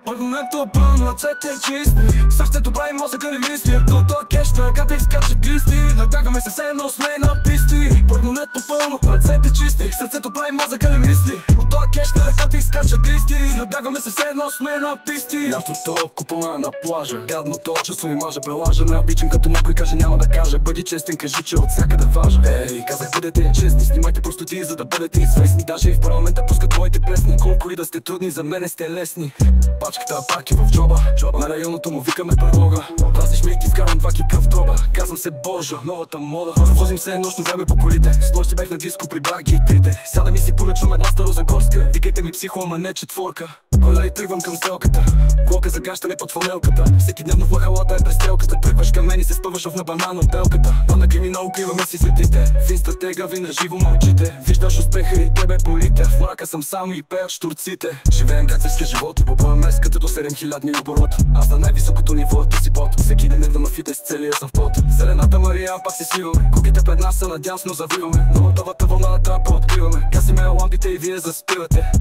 Първомето пълно, ръцете чисти, сърцето прави мозъка не мисли. Като кеш на ката изкача глисти, натягаме се все едно сме на писти. Първомето пълно, ръцете чисти, сърцето прави мозъка не мисли. Като кеш на ката изкача глисти, натягаме се все едно сме на писти. Лятото купона на плажа, гадното чувство ми може прелажа. Не обичам като някой каже няма да каже. Бъди честен, кажи че от всякъде важа. Ей, казах бъдете честни, снимайте простоти за да бъдете известни. Даже и в парламента пускат моите песни. Колко и да сте трудни, за мене сте лесни. Пачката пак е в джоба, на районното му викаме парлога. Празниш ми и ти вкарам 2 кика в троба. Казвам се Божо, новата мода. Возим се нощно време по колите. С нощи бех на диско при бар ги трите. Сядам и си поръчвам една старозагорска. Викайте ми психо, ама не четворка. Коля и тръгвам към стрелката. Влока загащане под фанелката. Всеки дневно в махалата е престрелката. Тръгваш към мен и се спъваш в набана от белката. Но на криминал укриваме си светите. Вин стратега, ви на живо мълчите. Виждаш успеха и тебе полите. В мрака съм сам и пеят штурците. Живеем грацерския живот, попълвам меската до 7000 оборот. Аз на най-високото ниво, ти си под. Всеки ден идвам на фитнес, целия съм в пот. Зелената Мария, пак си свиваме. Куките пред нас са надясно завиваме. Новата вълна на трапа откриваме. Гасиме лампите и вие заспивате.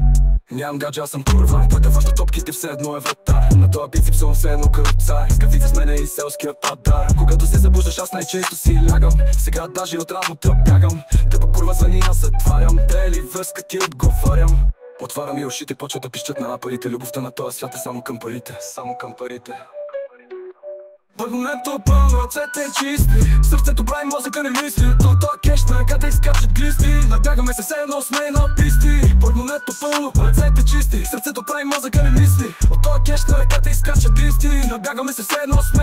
Нямам гадже, аз съм курва. Пътя вършта топките все едно е вратар. На тоя бит си псувам все едно като цар. Скъфите с мене и селския падар. Когато се забуждаш, аз най-често си лягам. Сега даже от работа бягам. Те пък курва звъни, аз затварям. Те ли връзка ти отговарям. Отварям и ушите, почват да пищат на парите. Любовта на този свят е само към парите. Само към парите. Първомето пълно, ръцете чисти, сърцето прави мозъка не мисли. То кеш на ката изкачат глисти, набягаме се все едно сме на писти. Първомето пълно, ръцете чисти, сърцето прави мозъка не мисли. От този кеш на ката изкачат глисти, набягаме се все едно сме